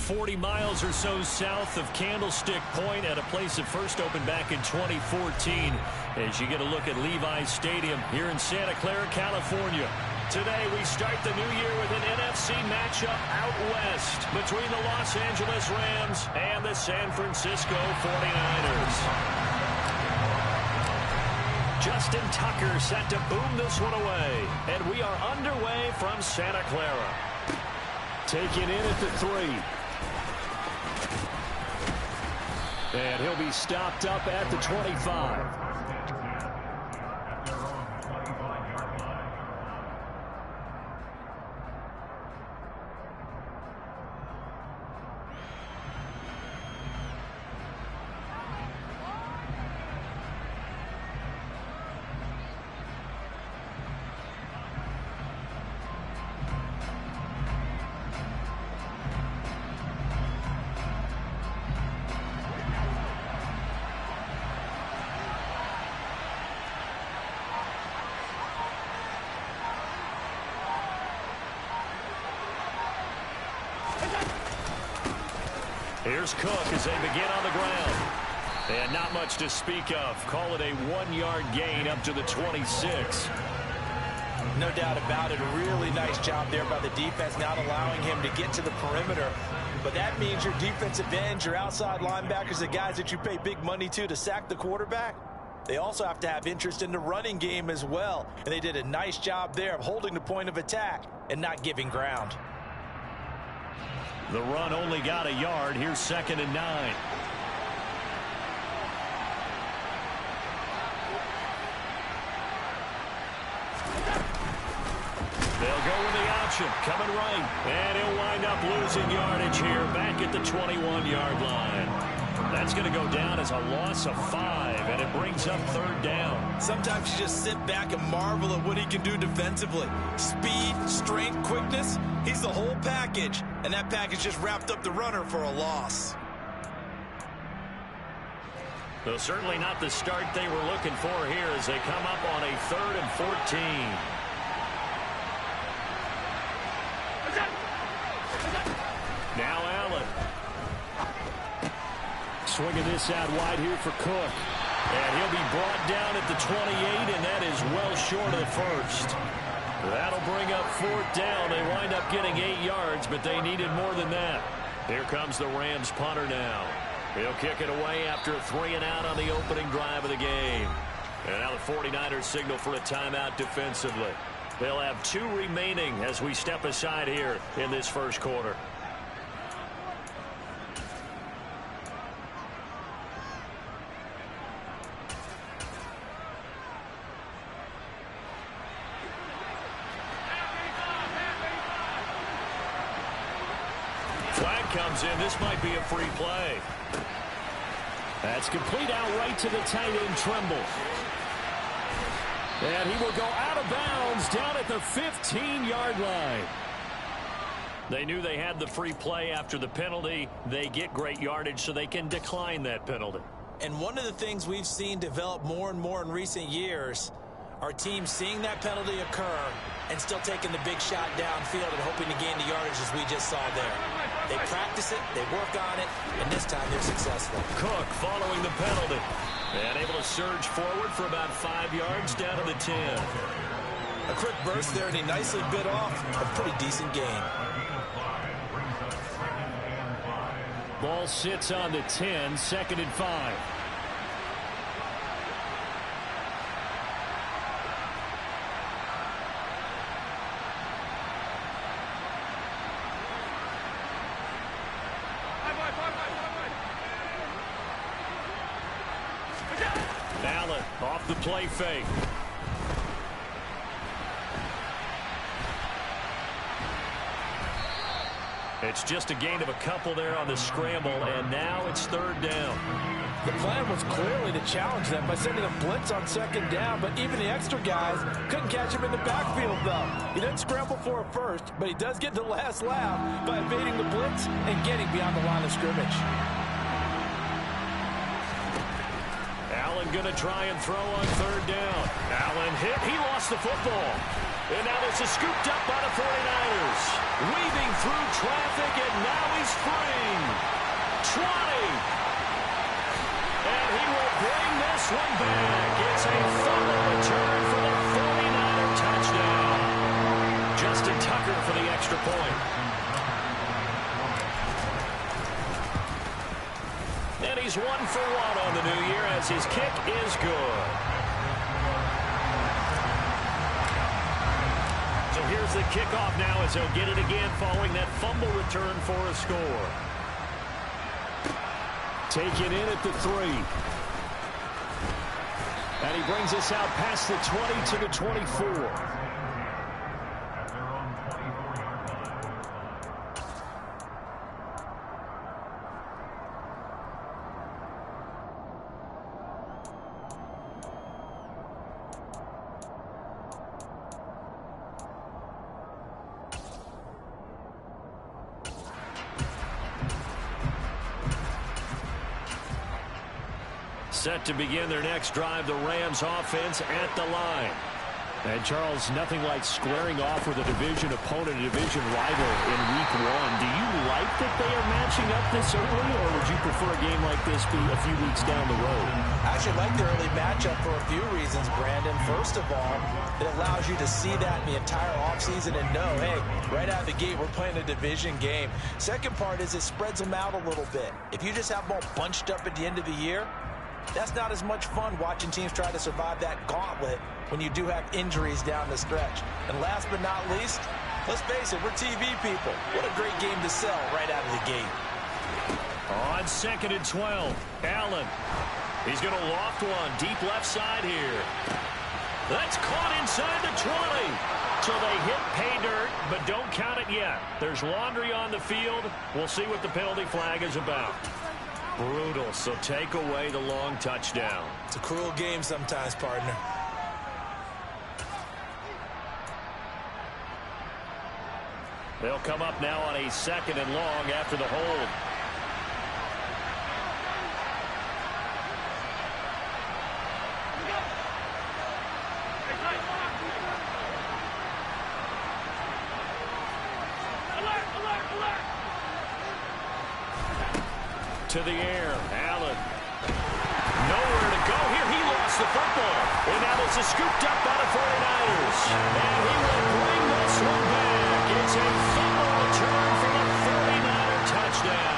40 miles or so south of Candlestick Point at a place that first opened back in 2014 as you get a look at Levi's Stadium here in Santa Clara, California. Today we start the new year with an NFC matchup out west between the Los Angeles Rams and the San Francisco 49ers. Justin Tucker set to boom this one away, and we are underway from Santa Clara. Taken in at the 3. And he'll be stopped up at the 25. Here's Cook as they begin on the ground. And not much to speak of. Call it a 1-yard gain up to the 26. No doubt about it. A really nice job there by the defense, not allowing him to get to the perimeter. But that means your defensive ends, your outside linebackers, the guys that you pay big money to sack the quarterback, they also have to have interest in the running game as well. And they did a nice job there of holding the point of attack and not giving ground. The run only got a yard. Here's 2nd and 9. They'll go with the option. Coming right. And he'll wind up losing yardage here back at the 21-yard line. That's going to go down as a loss of 5, and it brings up 3rd down. Sometimes you just sit back and marvel at what he can do defensively. Speed, strength, quickness, he's the whole package. And that package just wrapped up the runner for a loss. Well, certainly not the start they were looking for here as they come up on a 3rd and 14. Now Allen. Swinging this out wide here for Cook. And he'll be brought down at the 28, and that is well short of the first. That'll bring up 4th down. They wind up getting 8 yards, but they needed more than that. Here comes the Rams punter now. He'll kick it away after a 3 and out on the opening drive of the game. And now the 49ers signal for a timeout defensively. They'll have 2 remaining as we step aside here in this first quarter. Flag comes in. This might be a free play. That's complete out right to the tight end, Tremble. And he will go out of bounds down at the 15-yard line. They knew they had the free play after the penalty. They get great yardage, so they can decline that penalty. And one of the things we've seen develop more and more in recent years are teams seeing that penalty occur and still taking the big shot downfield and hoping to gain the yardage as we just saw there. They practice it, they work on it, and this time they're successful. Cook following the penalty and able to surge forward for about 5 yards down to the 10. A quick burst there, and he nicely bit off a pretty decent gain. Ball sits on the 10, 2nd and 5. Allen off the play fake. It's just a gain of a couple there on the scramble, and now it's 3rd down. The plan was clearly to challenge them by sending a blitz on 2nd down, but even the extra guys couldn't catch him in the backfield, though. He didn't scramble for a first, but he does get the last laugh by evading the blitz and getting beyond the line of scrimmage. Allen going to try and throw on third down. Allen hit. He lost the football. And now this is scooped up by the 49ers. Weaving through traffic, and now he's free. 20. And he will bring this one back. It's a fumble return for the 49er touchdown. Justin Tucker for the extra point. And he's 1 for 1 on the new year as his kick is good. So here's the kickoff now as he'll get it again following that fumble return for a score. Taken in at the 3. And he brings us out past the 20 to the 24. Set to begin their next drive, the Rams offense at the line. And Charles, nothing like squaring off with a division opponent, a division rival in week 1. Do you like that they are matching up this early, or would you prefer a game like this be a few weeks down the road? I actually like the early matchup for a few reasons, Brandon. First of all, it allows you to see that in the entire offseason and know, hey, right out of the gate, we're playing a division game. Second part is it spreads them out a little bit. If you just have them all bunched up at the end of the year, that's not as much fun watching teams try to survive that gauntlet when you do have injuries down the stretch. And last but not least, let's face it, we're TV people. What a great game to sell right out of the gate. On 2nd and 12, Allen. He's going to loft one deep left side here. That's caught inside the 20. So they hit pay dirt, but don't count it yet. There's laundry on the field. We'll see what the penalty flag is about. Brutal, so take away the long touchdown. It's a cruel game sometimes, partner. They'll come up now on a 2nd and long after the hold. To the air, Allen. Nowhere to go here. He lost the football. And now this is scooped up by the 49ers. And he will bring this one back. It's a fumble return for the 49er touchdown.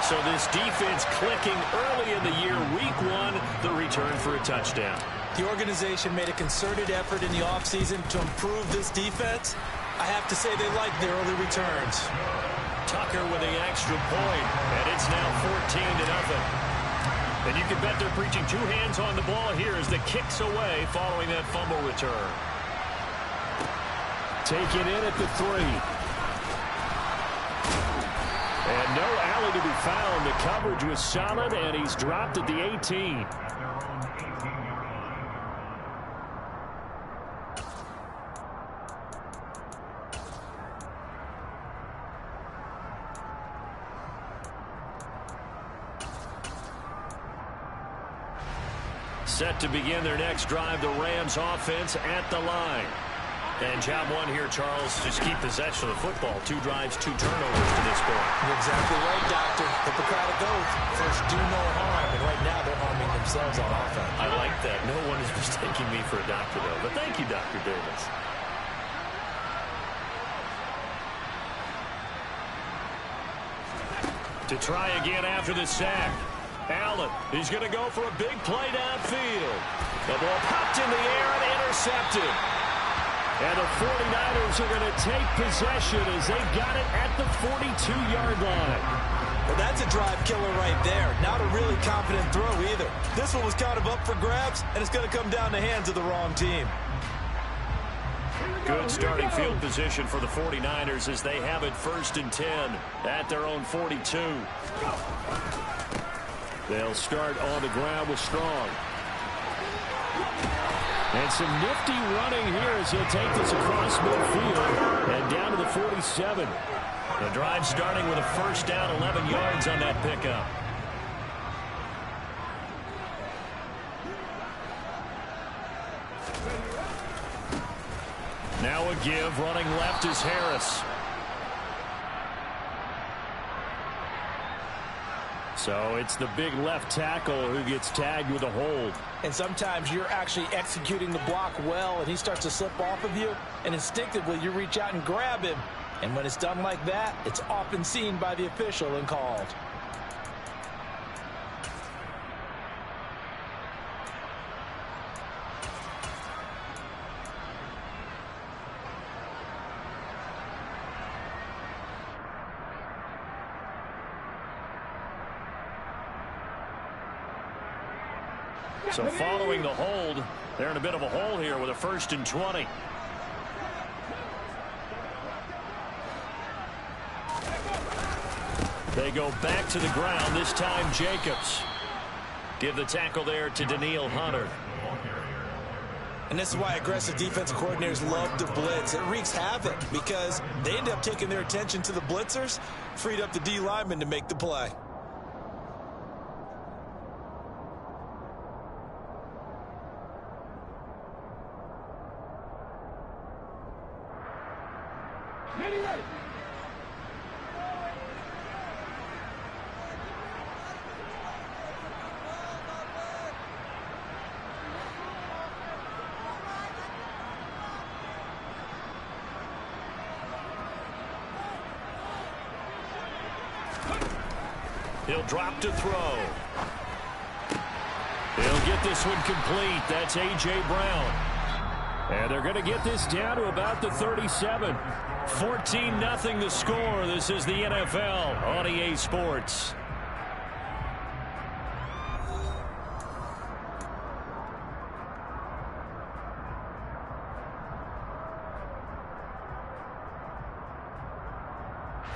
So this defense clicking early in the year, week 1, the return for a touchdown. The organization made a concerted effort in the offseason to improve this defense. I have to say they like the early returns. Tucker with the extra point, and it's now 14-0. And you can bet they're preaching 2 hands on the ball here as the kick's away following that fumble return. Taken in at the 3. And no alley to be found. The coverage was solid, and he's dropped at the 18. Set to begin their next drive, the Rams offense at the line. And job 1 here, Charles, just keep possession of the football. 2 drives, 2 turnovers to this point. You're exactly right, Doctor. Hippocratic oath. First, do no harm. And right now, they're harming themselves on offense. I like that. No one is mistaking me for a doctor, though. But thank you, Dr. Davis. To try again after the sack. Allen, he's going to go for a big play downfield. The ball popped in the air and intercepted. And the 49ers are going to take possession as they got it at the 42-yard line. Well, that's a drive killer right there. Not a really confident throw either. This one was kind of up for grabs, and it's going to come down the hands of the wrong team. Good starting field position for the 49ers as they have it 1st and 10 at their own 42. They'll start on the ground with Strong. And some nifty running here as he'll take this across midfield and down to the 47. The drive starting with a 1st down, 11 yards on that pickup. Now a give. Running left is Harris. So it's the big left tackle who gets tagged with a hold. And sometimes you're actually executing the block well, and he starts to slip off of you, and instinctively you reach out and grab him. And when it's done like that, it's often seen by the official and called. So following the hold, they're in a bit of a hole here with a 1st and 20. They go back to the ground, this time Jacobs. Give the tackle there to Daniil Hunter. And this is why aggressive defensive coordinators love to blitz. It wreaks havoc because they end up taking their attention to the blitzers, freed up the D lineman to make the play. He'll drop to throw. He'll get this one complete. That's A.J. Brown. And they're going to get this down to about the 37. 14-0 the score. This is the NFL on EA Sports.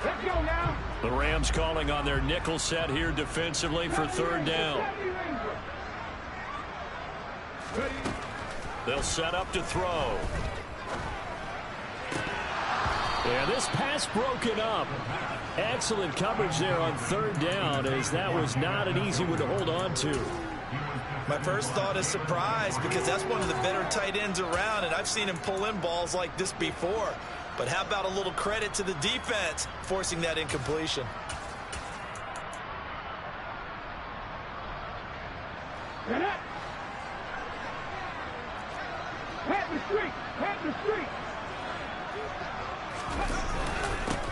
Let's go now. The Rams calling on their nickel set here defensively for 3rd down. They'll set up to throw. Yeah, this pass broken up. Excellent coverage there on 3rd down, as that was not an easy one to hold on to. My first thought is surprise, because that's one of the better tight ends around, and I've seen him pull in balls like this before. But how about a little credit to the defense forcing that incompletion?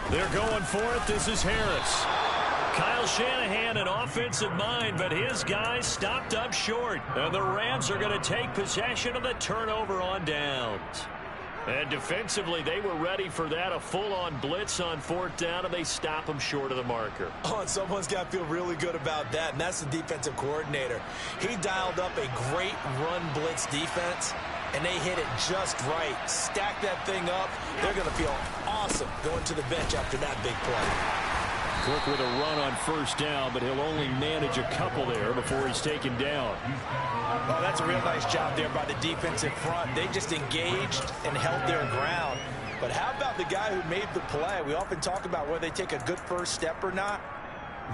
They're going for it. This is Harris. Kyle Shanahan, an offensive mind, but his guys stopped up short. And the Rams are going to take possession of the turnover on downs. And defensively, they were ready for that, a full-on blitz on 4th down, and they stop them short of the marker. Oh, and someone's got to feel really good about that, and that's the defensive coordinator. He dialed up a great run blitz defense, and they hit it just right. Stack that thing up. They're going to feel awesome going to the bench after that big play. Cook with a run on 1st down, but he'll only manage a couple there before he's taken down. Well, that's a real nice job there by the defensive front. They just engaged and held their ground. But how about the guy who made the play? We often talk about whether they take a good first step or not.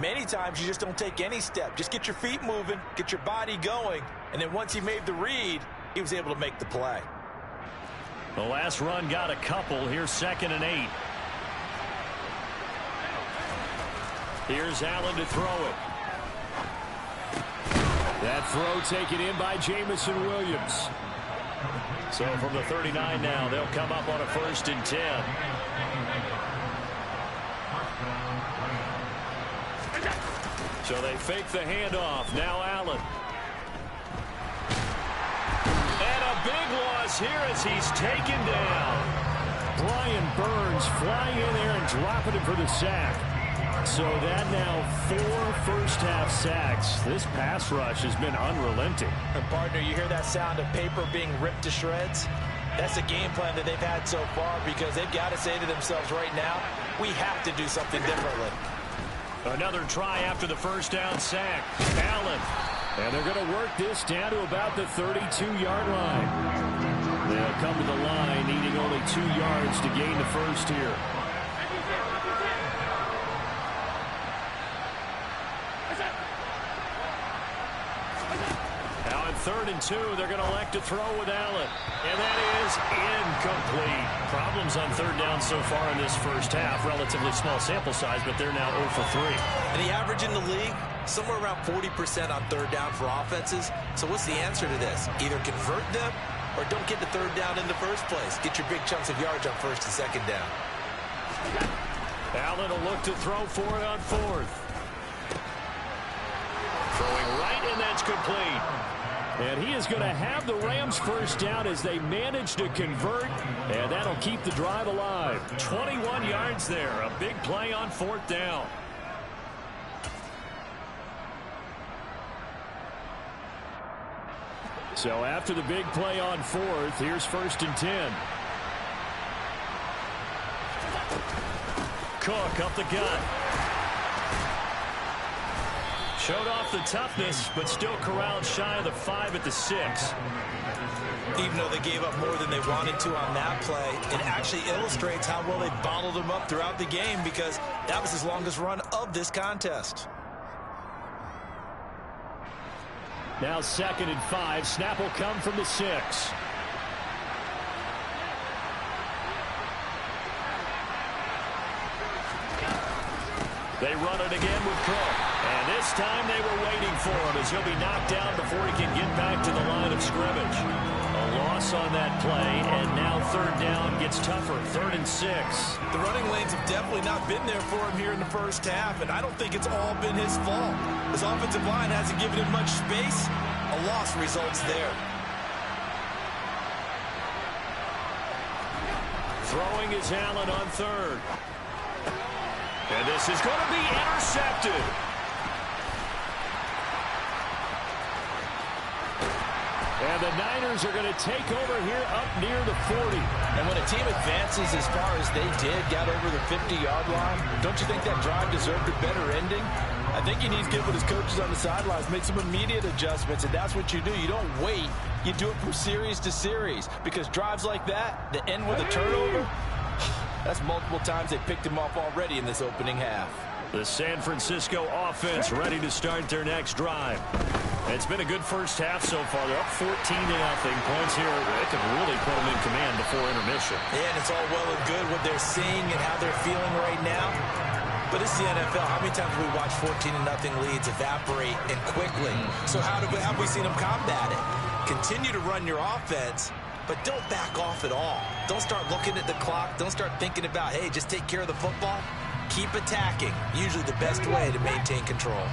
Many times you just don't take any step. Just get your feet moving, get your body going, and then once he made the read, he was able to make the play. The last run got a couple. Here's 2nd and 8. Here's Allen to throw it. That throw taken in by Jamison Williams. So from the 39 now, they'll come up on a 1st and 10. So they fake the handoff. Now Allen. And a big loss here as he's taken down. Brian Burns flying in there and dropping him for the sack. So that now 4 first-half sacks. This pass rush has been unrelenting. And partner, you hear that sound of paper being ripped to shreds? That's the game plan that they've had so far, because they've got to say to themselves right now, we have to do something differently. Another try after the 1st down sack. Allen. And they're going to work this down to about the 32-yard line. They'll come to the line needing only 2 yards to gain the first here. Now on 3rd and 2, they're going to elect to throw with Allen. And that is incomplete. Problems on third down so far in this first half. Relatively small sample size, but they're now 0 for 3. And the average in the league, somewhere around 40% on third down for offenses. So what's the answer to this? Either convert them or don't get the third down in the first place. Get your big chunks of yards on first and second down. Allen will look to throw for it on fourth. Throwing right, and that's complete. And he is going to have the Rams first down as they manage to convert, and that'll keep the drive alive. 21 yards there, a big play on fourth down. So after the big play on fourth, here's 1st and 10. Cook up the gut. Showed off the toughness, but still corralled shy of the 5 at the 6. Even though they gave up more than they wanted to on that play, it actually illustrates how well they bottled them up throughout the game, because that was his longest run of this contest. Now 2nd and 5. Snap will come from the 6. They run it again with Cook. And this time they were waiting for him, as he'll be knocked down before he can get back to the line of scrimmage. A loss on that play, and now third down gets tougher. 3rd and 6. The running lanes have definitely not been there for him here in the first half, and I don't think it's all been his fault. His offensive line hasn't given him much space. A loss results there. Throwing is Allen on 3rd. And this is going to be intercepted. And the Niners are going to take over here up near the 40. And when a team advances as far as they did, got over the 50-yard line, don't you think that drive deserved a better ending? I think he needs to get with his coaches on the sidelines, make some immediate adjustments, and that's what you do. You don't wait. You do it from series to series, because drives like that end with a turnover, that's multiple times they picked him off already in this opening half. The San Francisco offense ready to start their next drive. It's been a good first half so far. They're up 14-0. Points here. They could really put them in command before intermission. Yeah, and it's all well and good what they're seeing and how they're feeling right now. But it's the NFL. How many times have we watched 14-0 leads evaporate and quickly? So how have we seen them combat it? Continue to run your offense, but don't back off at all. Don't start looking at the clock. Don't start thinking about, hey, just take care of the football. Keep attacking. Usually the best way to maintain control.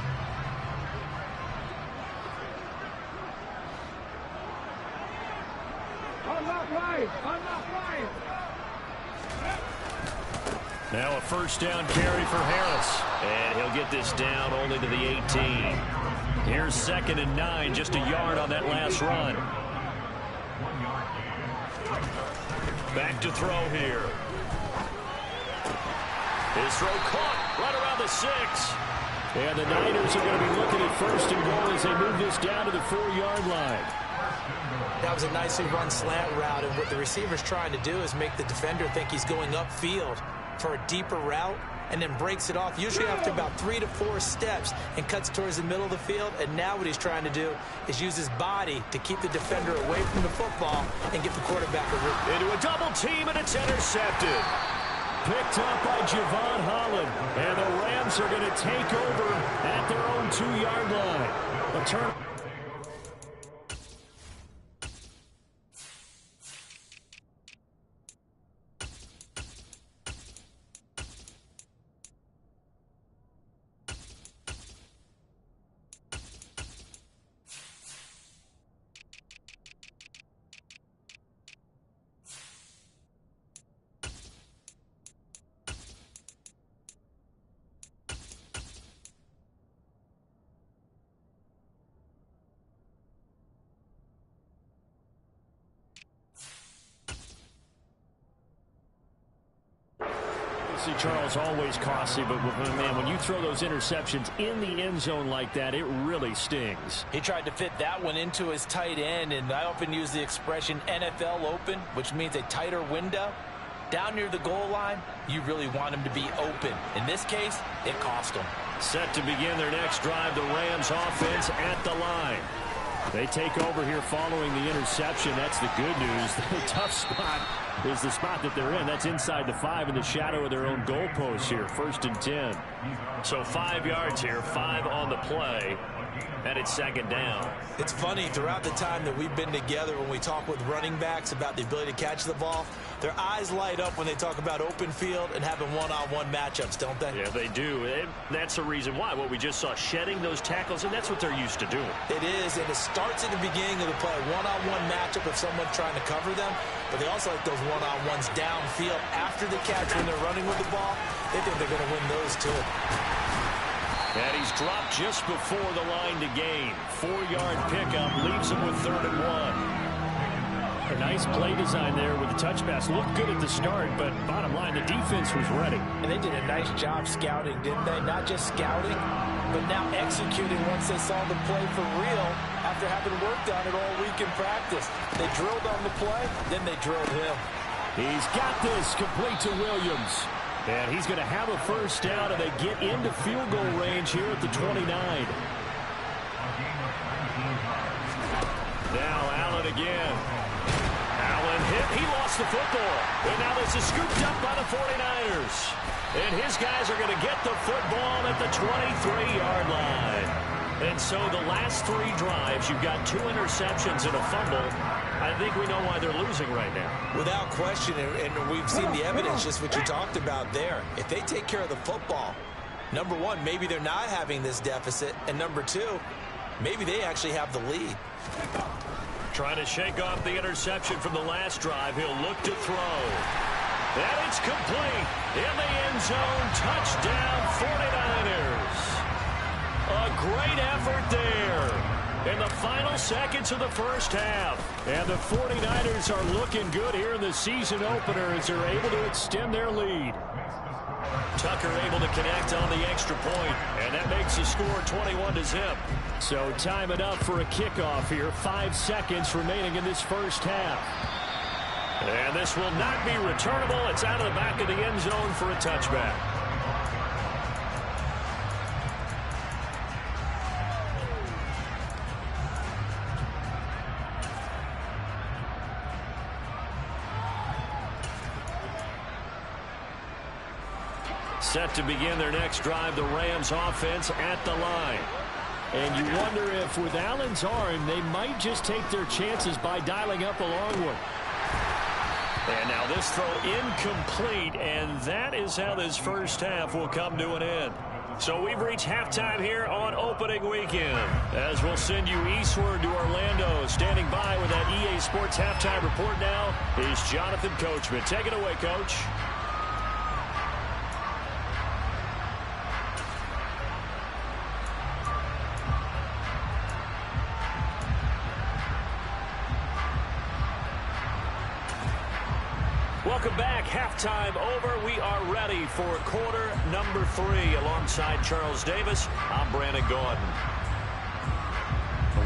Now a first down carry for Harris. And he'll get this down only to the 18. Here's 2nd and 9, just a yard on that last run. Back to throw here. His throw caught right around the 6. And the Niners are going to be looking at 1st and goal as they move this down to the 4-yard line. That was a nicely run slant route, and what the receiver's trying to do is make the defender think he's going upfield for a deeper route, and then breaks it off, usually after about 3 to 4 steps, and cuts towards the middle of the field. And now what he's trying to do is use his body to keep the defender away from the football and get the quarterback a route. Into a double team, and it's intercepted. Picked up by Javon Holland. And the Rams are going to take over at their own 2-yard line. A turn. Charles, always costly, but man, when you throw those interceptions in the end zone like that, it really stings. He tried to fit that one into his tight end, and I often use the expression NFL open, which means a tighter window. Down near the goal line, you really want him to be open. In this case, it cost him. Set to begin their next drive, the Rams offense at the line. They take over here following the interception. That's the good news. The tough spot is the spot that they're in. That's inside the 5 in the shadow of their own goalpost here. 1st and 10. So 5 yards here, 5 on the play. And it's 2nd down. It's funny, throughout the time that we've been together, when we talk with running backs about the ability to catch the ball, their eyes light up when they talk about open field and having one-on-one matchups, don't they? Yeah, they do. And that's the reason why. What we just saw, shedding those tackles, and that's what they're used to doing. It is, and it starts at the beginning of the play. One-on-one matchup if someone's trying to cover them, but they also like those one-on-ones downfield after the catch when they're running with the ball. They think they're going to win those too. And he's dropped just before the line to gain. 4-yard pickup leaves him with 3rd and 1. A nice play design there with the touch pass. Looked good at the start, but bottom line, the defense was ready. And they did a nice job scouting, didn't they? Not just scouting, but now executing once they saw the play for real after having worked on it all week in practice. They drilled on the play, then they drilled him. He's got this complete to Williams. And he's going to have a 1st down, and they get into field goal range here at the 29. Now Allen again. Allen hit. He lost the football. And now this is scooped up by the 49ers. And his guys are going to get the football at the 23-yard line. And so the last 3 drives, you've got 2 interceptions and a fumble. I think we know why they're losing right now. Without question, and we've seen the evidence, just what you talked about there. If they take care of the football, number 1, maybe they're not having this deficit, and number 2, maybe they actually have the lead. Trying to shake off the interception from the last drive. He'll look to throw. And it's complete. In the end zone, touchdown 49ers. A great effort there in the final seconds of the 1st half. And the 49ers are looking good here in the season opener as they're able to extend their lead. Tucker able to connect on the extra point, and that makes the score 21-0. So time it up for a kickoff here. 5 seconds remaining in this 1st half. And this will not be returnable. It's out of the back of the end zone for a touchback. Set to begin their next drive, the Rams offense at the line. And you wonder if with Allen's arm, they might just take their chances by dialing up a long one. And now this throw incomplete, and that is how this 1st half will come to an end. So we've reached halftime here on opening weekend, as we'll send you eastward to Orlando. Standing by with that EA Sports halftime report now is Jonathan Coachman. Take it away, Coach. Welcome back. Halftime over. We are ready for quarter number 3. Alongside Charles Davis, I'm Brandon Gordon.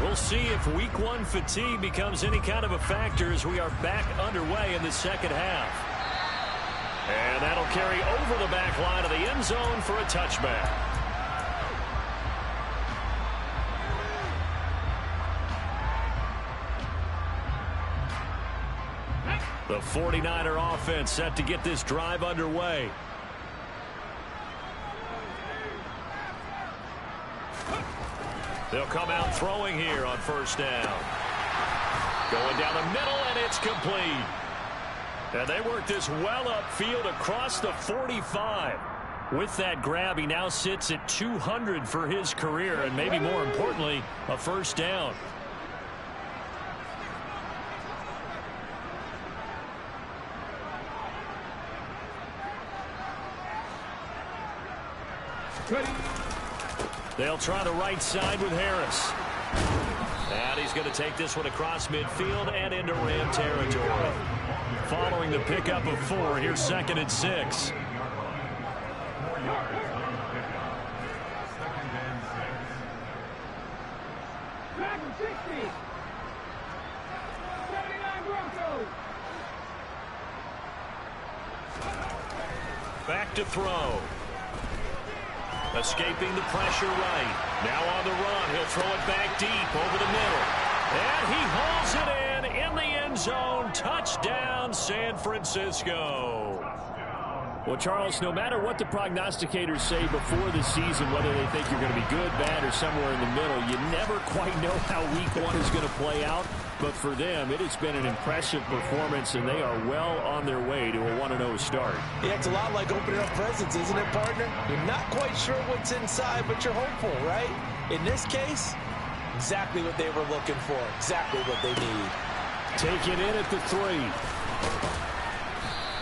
We'll see if week 1 fatigue becomes any kind of a factor as we are back underway in the 2nd half. And that'll carry over the back line of the end zone for a touchback. The 49er offense set to get this drive underway. They'll come out throwing here on 1st down. Going down the middle, and it's complete. And they work this well upfield across the 45. With that grab, he now sits at 200 for his career, and maybe more importantly, a 1st down. They'll try the right side with Harris. And he's going to take this one across midfield and into Ram territory. Following the pickup of 4, here's 2nd and 6. Back to throw. Escaping the pressure right. Now on the run. He'll throw it back deep over the middle. And he hauls it in the end zone. Touchdown, San Francisco. Well, Charles, no matter what the prognosticators say before the season, whether they think you're going to be good, bad, or somewhere in the middle, you never quite know how week one is going to play out. But for them, it has been an impressive performance, and they are well on their way to a 1-0 start. Yeah, it's a lot like opening up presents, isn't it, partner? You're not quite sure what's inside, but you're hopeful, right? In this case, exactly what they were looking for, exactly what they need. Taken in at the 3.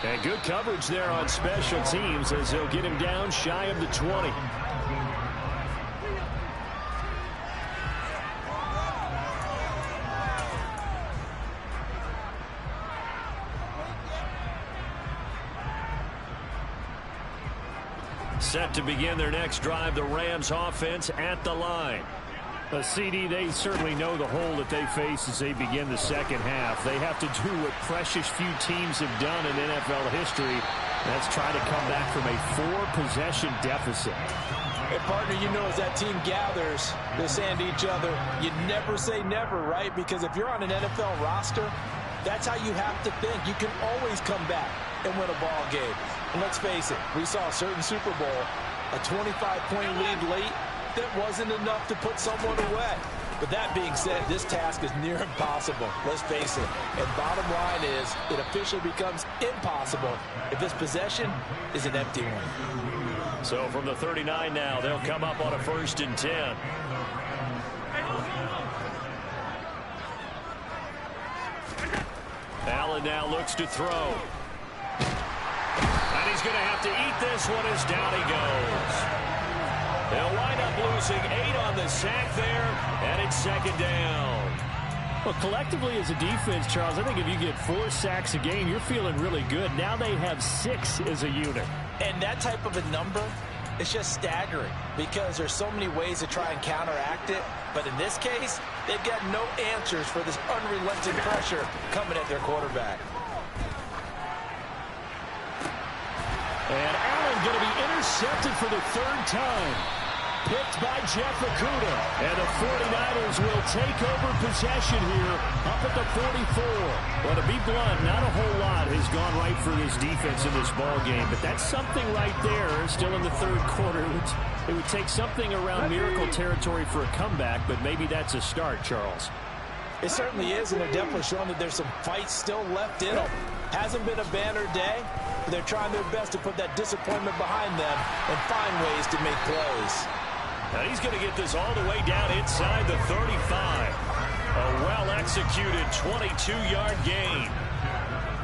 And good coverage there on special teams as they'll get him down shy of the 20. Set to begin their next drive, the Rams offense at the line. CD, they certainly know the hole that they face as they begin the second half. They have to do what precious few teams have done in NFL history. That's try to come back from a 4-possession deficit. Hey, partner, you know as that team gathers, they're saying to each other, you never say never, right? Because if you're on an NFL roster, that's how you have to think. You can always come back and win a ball game. And let's face it, we saw a certain Super Bowl, a 25-point lead late, that wasn't enough to put someone away. But that being said, this task is near impossible. Let's face it. And bottom line is, it officially becomes impossible if this possession is an empty one. So from the 39 now, they'll come up on a 1st and 10. Allen now looks to throw. And he's going to have to eat this one as down he goes. They'll wind up losing 8 on the sack there, and it's 2nd down. Well, collectively as a defense, Charles, I think if you get 4 sacks a game, you're feeling really good. Now they have 6 as a unit. And that type of a number is just staggering because there's so many ways to try and counteract it. But in this case, they've got no answers for this unrelenting pressure coming at their quarterback. And Allen going to be intercepted for the 3rd time. Picked by Jeff Okudah. And the 49ers will take over possession here up at the 44. Well, to be blunt, not a whole lot has gone right for this defense in this ball game. But that's something right there still in the 3rd quarter. It would take something around miracle territory for a comeback, but maybe that's a start, Charles. It certainly is, and they're definitely showing that there's some fight still left in them. Hasn't been a banner day, but they're trying their best to put that disappointment behind them and find ways to make plays. Now he's going to get this all the way down inside the 35. A well-executed 22-yard gain.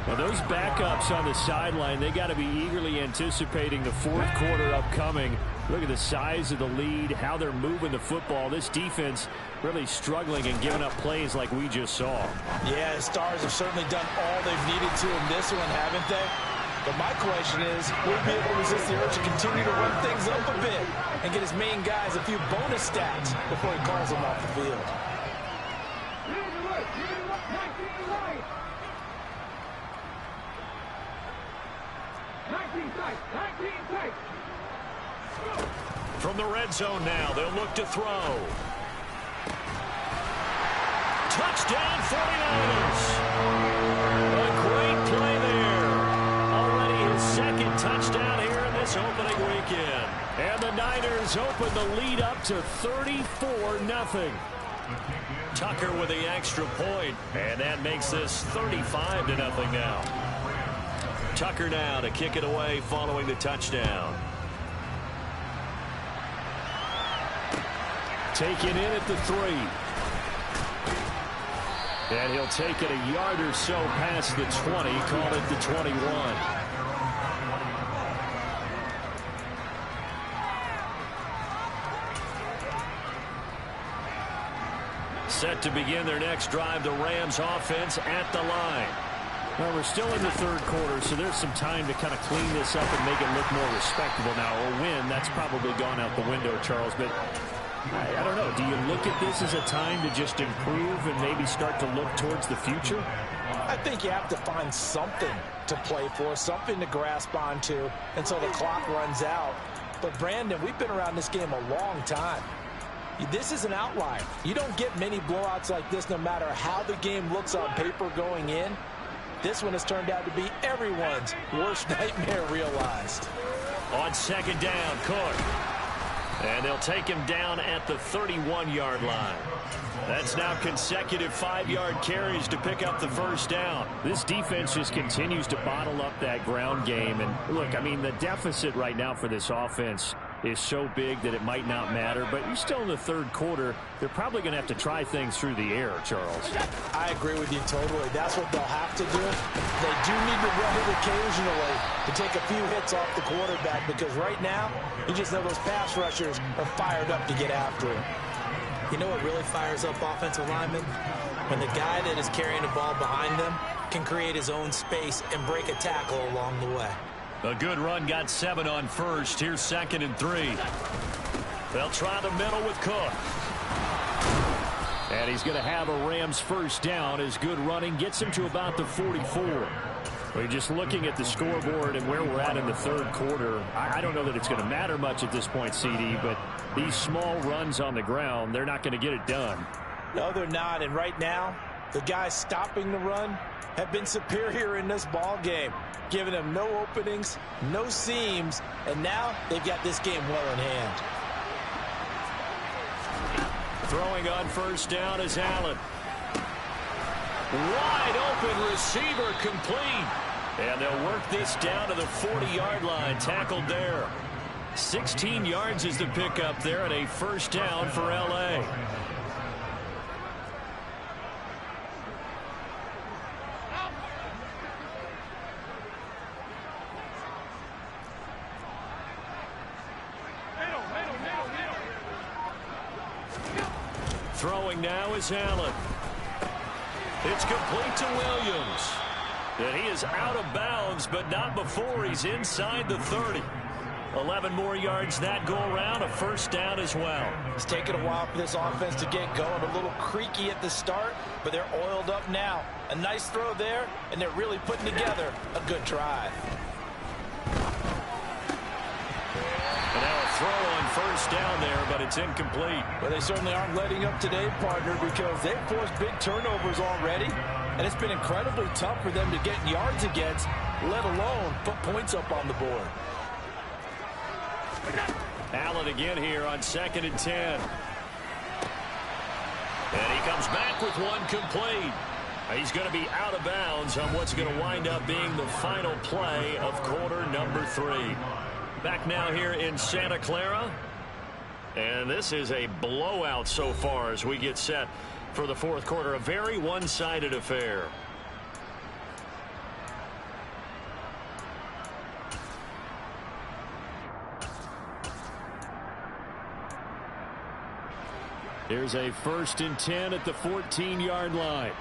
Well, those backups on the sideline, they got to be eagerly anticipating the 4th quarter upcoming. Look at the size of the lead, how they're moving the football. This defense really struggling and giving up plays like we just saw. Yeah, the Stars have certainly done all they've needed to in this one, haven't they? But my question is, will he be able to resist the urge to continue to run things up a bit and get his main guys a few bonus stats before he calls them off the field? From the red zone now, they'll look to throw. Touchdown 49ers! A great play there. Already his 2nd touchdown here in this opening weekend. And the Niners open the lead up to 34-0. Tucker with the extra point, and that makes this 35-0 now. Tucker now to kick it away following the touchdown. Taken in at the 3. And he'll take it a yard or so past the 20, call it the 21. Set to begin their next drive, the Rams offense at the line. Well, we're still in the 3rd quarter, so there's some time to kind of clean this up and make it look more respectable now. A win, that's probably gone out the window, Charles, but I don't know. Do you look at this as a time to just improve and maybe start to look towards the future? I think you have to find something to play for, something to grasp onto until the clock runs out. But, Brandon, we've been around this game a long time. This is an outlier. You don't get many blowouts like this no matter how the game looks on paper going in. This one has turned out to be everyone's worst nightmare realized. On second down, Cook. And they'll take him down at the 31-yard line. That's now consecutive 5-yard carries to pick up the first down. This defense just continues to bottle up that ground game. And look, I mean, the deficit right now for this offense is so big that it might not matter. But you're still in the third quarter. They're probably going to have to try things through the air, Charles. I agree with you totally. That's what they'll have to do. They do need to run it occasionally to take a few hits off the quarterback, because right now, you just know those pass rushers are fired up to get after him. You know what really fires up offensive linemen? When the guy that is carrying the ball behind them can create his own space and break a tackle along the way. A good run, got 7 on first. Here's 2nd and 3. They'll try the middle with Cook. And he's going to have a Rams first down as good running gets him to about the 44. We're just looking at the scoreboard and where we're at in the third quarter. I don't know that it's going to matter much at this point, CD, but these small runs on the ground, they're not going to get it done. No, they're not. And right now, the guys stopping the run have been superior in this ball game, giving them no openings, no seams, and now they've got this game well in hand. Throwing on first down is Allen. Wide open receiver, complete. And they'll work this down to the 40-yard line, tackled there. 16 yards is the pickup there, and a first down for L.A. Throwing now is Allen. It's complete to Williams. And he is out of bounds, but not before he's inside the 30. 11 more yards that go around, a first down as well. It's taken a while for this offense to get going. A little creaky at the start, but they're oiled up now. A nice throw there, and they're really putting together a good drive. And now a throw on first down there, but it's incomplete. Well, they certainly aren't letting up today, partner, because they've forced big turnovers already, and it's been incredibly tough for them to get yards against, let alone put points up on the board. Allen again here on 2nd and 10. And he comes back with one complete. He's going to be out of bounds on what's going to wind up being the final play of quarter number 3. Back now here in Santa Clara. And this is a blowout so far as we get set for the fourth quarter. A very one-sided affair. Here's a 1st and 10 at the 14-yard line.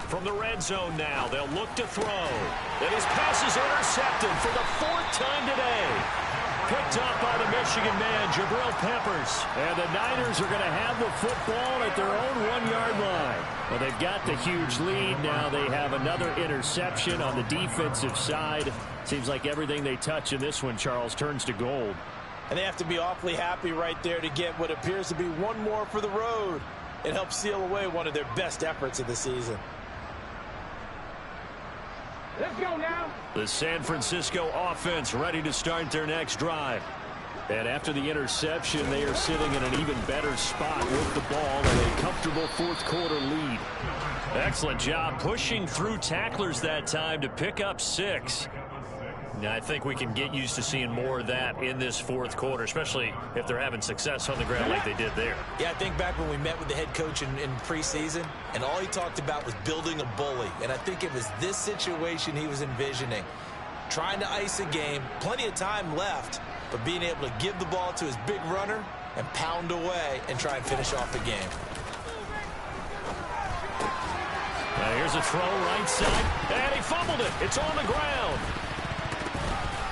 From the red zone now, they'll look to throw. And his pass is intercepted for the 4th time today. Picked up by the Michigan man, Jabril Peppers. And the Niners are going to have the football at their own 1-yard line. Well, they've got the huge lead. Now they have another interception on the defensive side. Seems like everything they touch in this one, Charles, turns to gold. And they have to be awfully happy right there to get what appears to be one more for the road. It helps seal away one of their best efforts of the season. Let's go now. The San Francisco offense ready to start their next drive. And after the interception, they are sitting in an even better spot with the ball and a comfortable fourth quarter lead. Excellent job pushing through tacklers that time to pick up 6. Now, I think we can get used to seeing more of that in this fourth quarter, especially if they're having success on the ground like they did there. Yeah, I think back when we met with the head coach in preseason, and all he talked about was building a bully. And I think it was this situation he was envisioning. Trying to ice a game, plenty of time left, but being able to give the ball to his big runner and pound away and try and finish off the game. Now here's a throw right side, and he fumbled it. It's on the ground.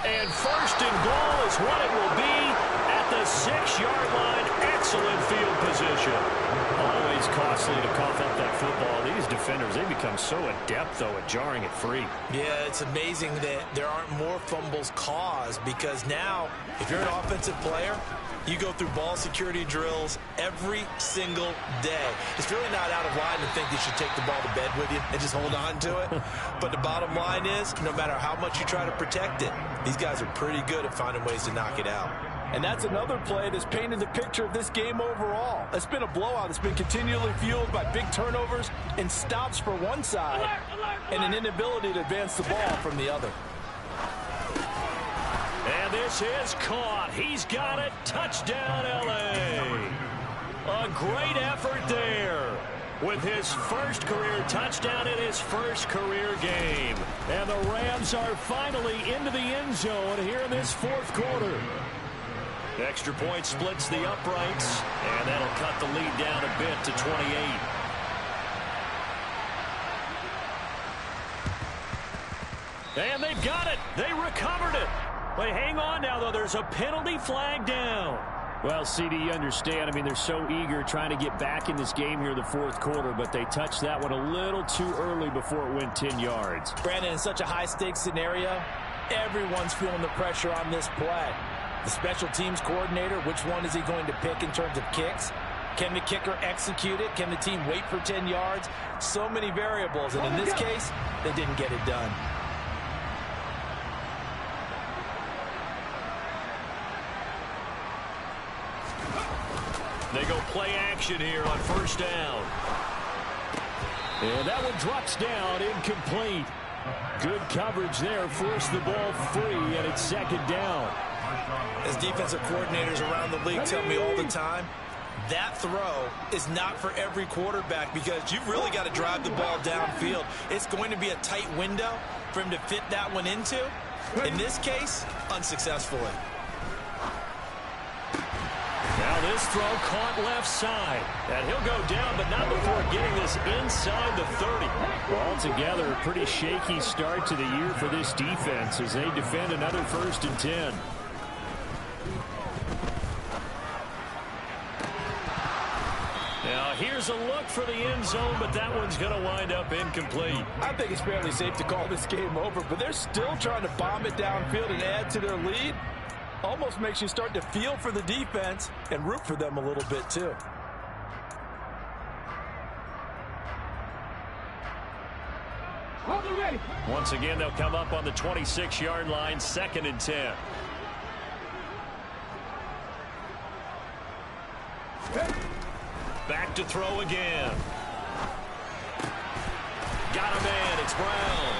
And 1st and goal is what it will be at the 6-yard line. Excellent field position. Always is costly to cough up that football. These defenders, they become so adept, though, at jarring it free. Yeah, it's amazing that there aren't more fumbles caused, because now, if you're an offensive player, you go through ball security drills every single day. It's really not out of line to think you should take the ball to bed with you and just hold on to it. But the bottom line is, no matter how much you try to protect it, these guys are pretty good at finding ways to knock it out. And that's another play that's painted the picture of this game overall. It's been a blowout. It's been continually fueled by big turnovers and stops for one side and an inability to advance the ball from the other. And this is caught. He's got it. Touchdown, L.A. A great effort there with his first career touchdown in his first career game. And the Rams are finally into the end zone here in this fourth quarter. The extra point splits the uprights, and that'll cut the lead down a bit to 28. And they've got it. They recovered it. But hang on now, though. There's a penalty flag down. Well, CD, you understand. I mean, they're so eager trying to get back in this game here in the fourth quarter, but they touched that one a little too early before it went 10 yards. Brandon, in such a high-stakes scenario, everyone's feeling the pressure on this play. The special teams coordinator, which one is he going to pick in terms of kicks? Can the kicker execute it? Can the team wait for 10 yards? So many variables, and in this case, they didn't get it done. They go play action here on first down. And that one drops down, incomplete. Good coverage there, forced the ball free, and it's second down. As defensive coordinators around the league tell me all the time, that throw is not for every quarterback, because you've really got to drive the ball downfield. It's going to be a tight window for him to fit that one into. In this case, unsuccessfully. Now this throw caught left side. And he'll go down, but not before getting this inside the 30. Well, altogether, a pretty shaky start to the year for this defense as they defend another 1st and 10. Now here's a look for the end zone, but that one's going to wind up incomplete. I think it's fairly safe to call this game over, but they're still trying to bomb it downfield and add to their lead. Almost makes you start to feel for the defense and root for them a little bit too. Once again, they'll come up on the 26-yard line, 2nd and 10. Back to throw again. Got a man. It's Brown.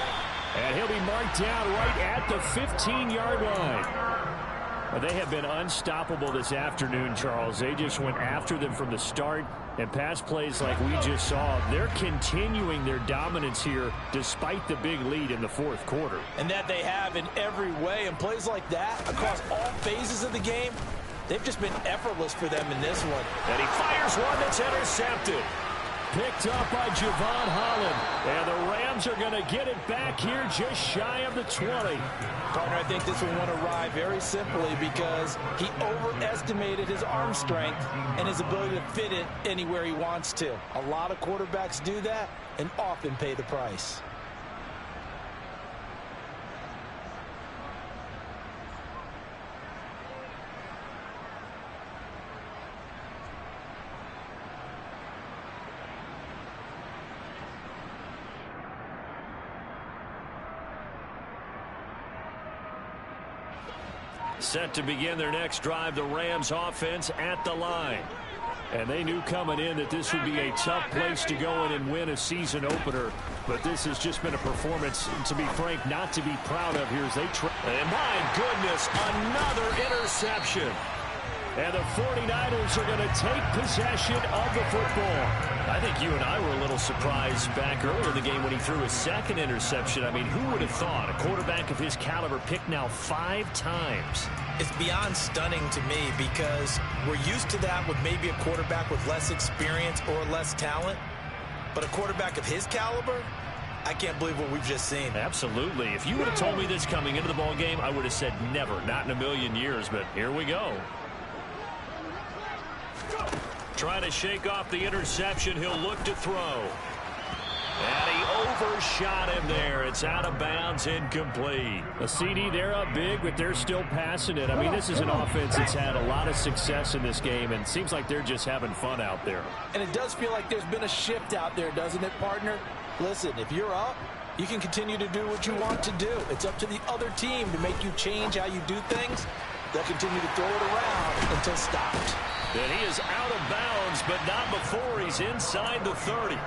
And he'll be marked down right at the 15-yard line. Well, they have been unstoppable this afternoon, Charles. They just went after them from the start, and pass plays like we just saw, they're continuing their dominance here despite the big lead in the fourth quarter. And that they have in every way, and plays like that across all phases of the game, they've just been effortless for them in this one. And he fires one that's intercepted. Picked up by Javon Holland. And the Rams are going to get it back here just shy of the 20. Partner, I think this one won a ride very simply because he overestimated his arm strength and his ability to fit it anywhere he wants to. A lot of quarterbacks do that and often pay the price. Set to begin their next drive, the Rams offense at the line. And they knew coming in that this would be a tough place to go in and win a season opener. But this has just been a performance, to be frank, not to be proud of here as they try. And my goodness, another interception. And the 49ers are going to take possession of the football. I think you and I were a little surprised back earlier in the game when he threw his second interception. I mean, who would have thought a quarterback of his caliber picked now 5 times? It's beyond stunning to me because we're used to that with maybe a quarterback with less experience or less talent. But a quarterback of his caliber, I can't believe what we've just seen. Absolutely. If you would have told me this coming into the ball game, I would have said never, not in a million years. But here we go. trying to shake off the interception. He'll look to throw. And he overshot him there. It's out of bounds, incomplete. A CD, they're up big, but they're still passing it. I mean, this is an offense that's had a lot of success in this game, and it seems like they're just having fun out there. And it does feel like there's been a shift out there, doesn't it, partner? Listen, if you're up, you can continue to do what you want to do. It's up to the other team to make you change how you do things. They'll continue to throw it around until stopped. And he is out of bounds, but not before he's inside the 30.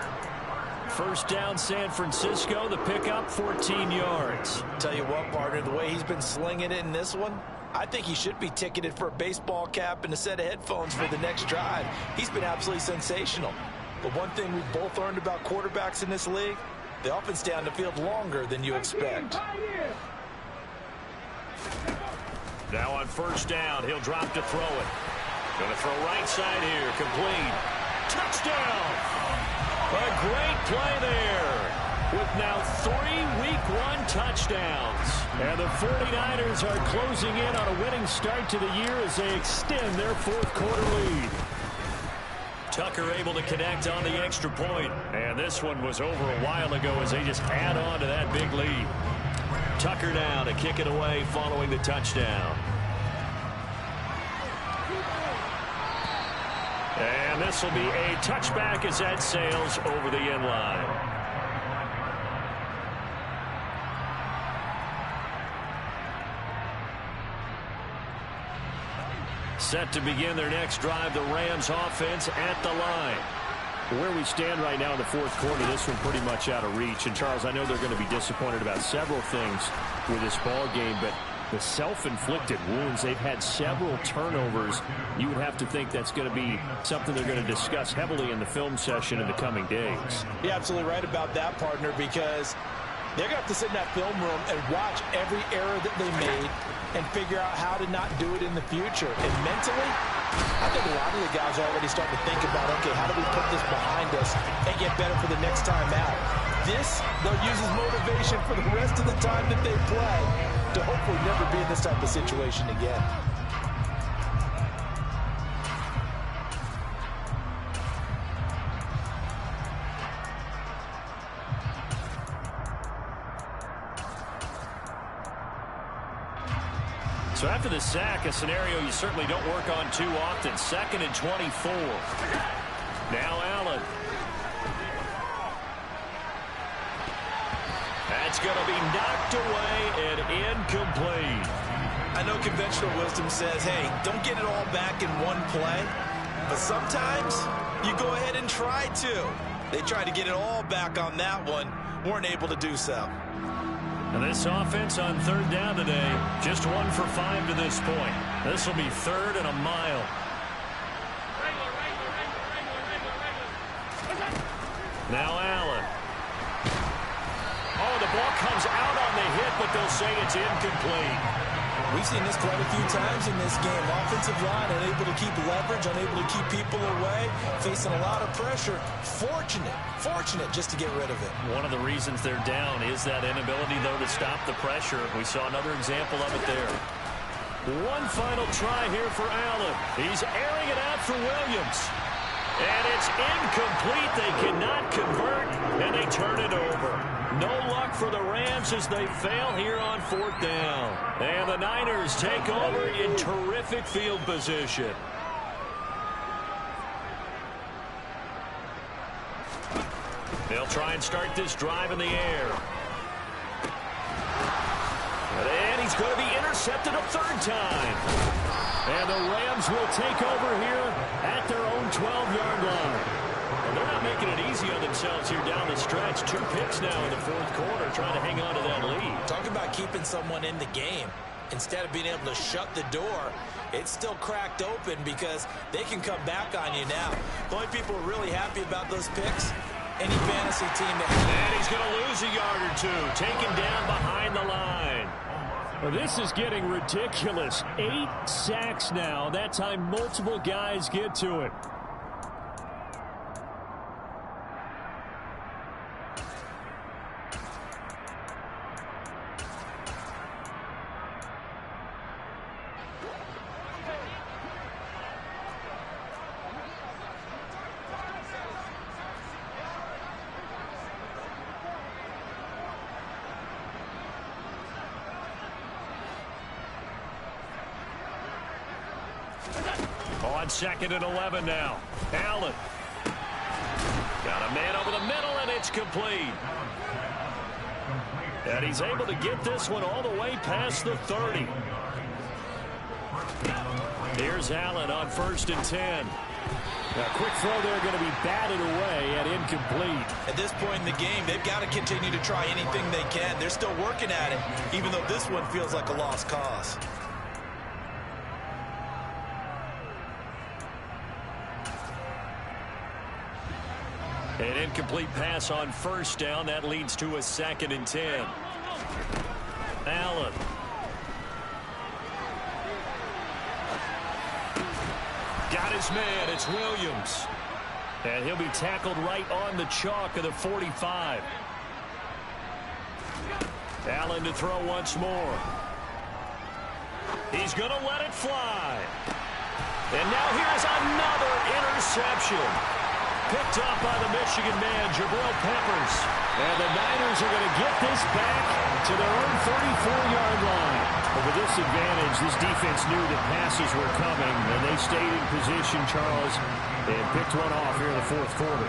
First down, San Francisco. The pickup, 14 yards. Tell you what, partner, the way he's been slinging it in this one, I think he should be ticketed for a baseball cap and a set of headphones for the next drive. He's been absolutely sensational. But one thing we've both learned about quarterbacks in this league, they often stay on the field longer than you expect. Now on first down, he'll drop to throw it. Going to throw right side here, complete. Touchdown! A great play there with now 3 Week 1 touchdowns. And the 49ers are closing in on a winning start to the year as they extend their fourth quarter lead. Tucker able to connect on the extra point. And this one was over a while ago as they just add on to that big lead. Tucker down to kick it away following the touchdown. And this will be a touchback as that sails over the end line. Set to begin their next drive, the Rams offense at the line. Where we stand right now in the fourth quarter, this one pretty much out of reach. And, Charles, I know they're going to be disappointed about several things with this ball game, but the self-inflicted wounds, they've had several turnovers. You would have to think that's going to be something they're going to discuss heavily in the film session in the coming days. You're absolutely right about that, partner, because they're going to have to sit in that film room and watch every error that they made and figure out how to not do it in the future. And mentally, I think a lot of the guys are already starting to think about, okay, how do we put this behind us and get better for the next time out? This, they'll use as motivation for the rest of the time that they play to hopefully never be in this type of situation again. So after the sack, a scenario you certainly don't work on too often. 2nd and 24. Now Allen. That's going to be knocked away and incomplete. I know conventional wisdom says, hey, don't get it all back in one play. But sometimes you go ahead and try to. They tried to get it all back on that one. Weren't able to do so. And this offense on 3rd down today, just 1 for 5 to this point. This will be 3rd and a mile. Now Allen. Oh, the ball comes out on the hit, but they'll say it's incomplete. We've seen this quite a few times in this game. Offensive line unable to keep leverage, unable to keep people away, facing a lot of pressure. Fortunate just to get rid of it. One of the reasons they're down is that inability, though, to stop the pressure. We saw another example of it there. One final try here for Allen. He's airing it out for Williams. And it's incomplete. They cannot convert, and they turn it over. No luck for the Rams as they fail here on 4th down. And the Niners take over in terrific field position. They'll try and start this drive in the air. And he's going to be intercepted a 3rd time. And the Rams will take over here at their own 12-yard line. And they're not making it easy on themselves here down the stretch. 2 picks now in the 4th quarter trying to hang on to that lead. Talk about keeping someone in the game. Instead of being able to shut the door, it's still cracked open because they can come back on you now. The only people who are really happy about those picks, any fantasy team that... And he's going to lose a yard or 2, taken down behind the line. Well, this is getting ridiculous. 8 sacks now. That time multiple guys get to it. on 2nd and 11 now. Allen. Got a man over the middle, and it's complete. And he's able to get this one all the way past the 30. Here's Allen on 1st and 10. A quick throw there going to be batted away and incomplete. At this point in the game, they've got to continue to try anything they can. They're still working at it, even though this one feels like a lost cause. An incomplete pass on 1st down. That leads to a 2nd and 10. Allen. Got his man. It's Williams. And he'll be tackled right on the chalk of the 45. Allen to throw once more. He's going to let it fly. And now here's another interception. Picked up by the Michigan man, Jabril Peppers. And the Niners are going to get this back to their own 34-yard line. But with this advantage, this defense knew that passes were coming, and they stayed in position, Charles, and picked one off here in the 4th quarter.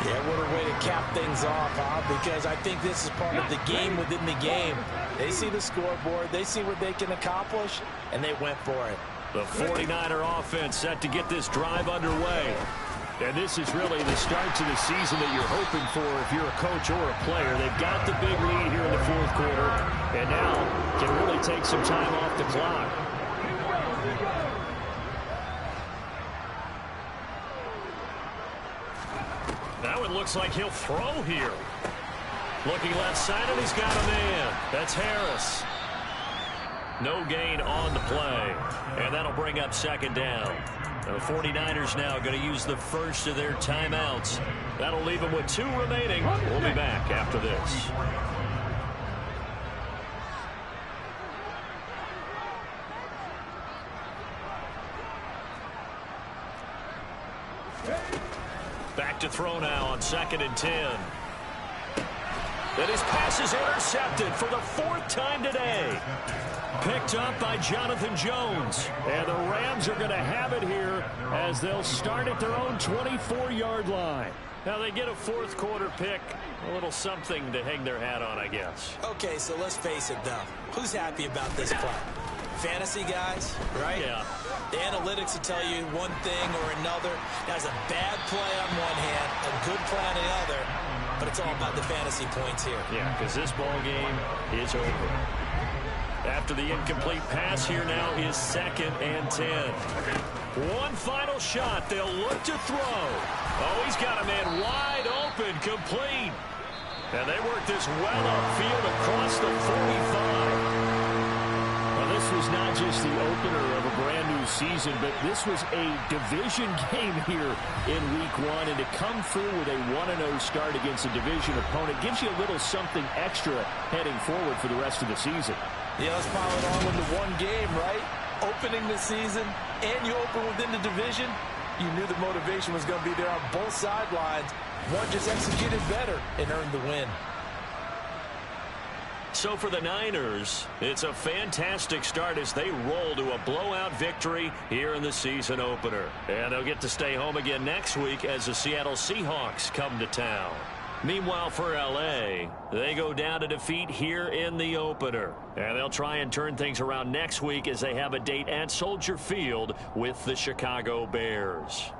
Yeah, what a way to cap things off, huh? Because I think this is part of the game within the game. They see the scoreboard, they see what they can accomplish, and they went for it. The 49er offense set to get this drive underway. And this is really the start to the season that you're hoping for if you're a coach or a player. They've got the big lead here in the 4th quarter, and now can really take some time off the clock. Now it looks like he'll throw here. Looking left side, and he's got a man. That's Harris. No gain on the play, and that'll bring up 2nd down. The 49ers now going to use the first of their timeouts. That'll leave them with 2 remaining. We'll be back after this. Back to throw now on 2nd and 10. And his pass is intercepted for the 4th time today. Picked up by Jonathan Jones. And the Rams are going to have it here as they'll start at their own 24-yard line. Now they get a 4th quarter pick. A little something to hang their hat on, I guess. Okay, so let's face it, though. Who's happy about this play? Fantasy guys, right? Yeah. The analytics will tell you one thing or another. There's a bad play on one hand, a good play on the other, but it's all about the fantasy points here. Yeah, because this ball game is over. After the incomplete pass, here now is 2nd and 10. One final shot. They'll look to throw. Oh, he's got a man wide open, complete. And they work this well upfield across the 45. This was not just the opener of a brand-new season, but this was a division game here in Week 1. And to come through with a 1-0 start against a division opponent gives you a little something extra heading forward for the rest of the season. Yeah, let's pile it on into one game, right? Opening the season, and you open within the division. You knew the motivation was going to be there on both sidelines. One just executed better and earned the win. So for the Niners, it's a fantastic start as they roll to a blowout victory here in the season opener. And they'll get to stay home again next week as the Seattle Seahawks come to town. Meanwhile, for L.A., they go down to defeat here in the opener. And they'll try and turn things around next week as they have a date at Soldier Field with the Chicago Bears.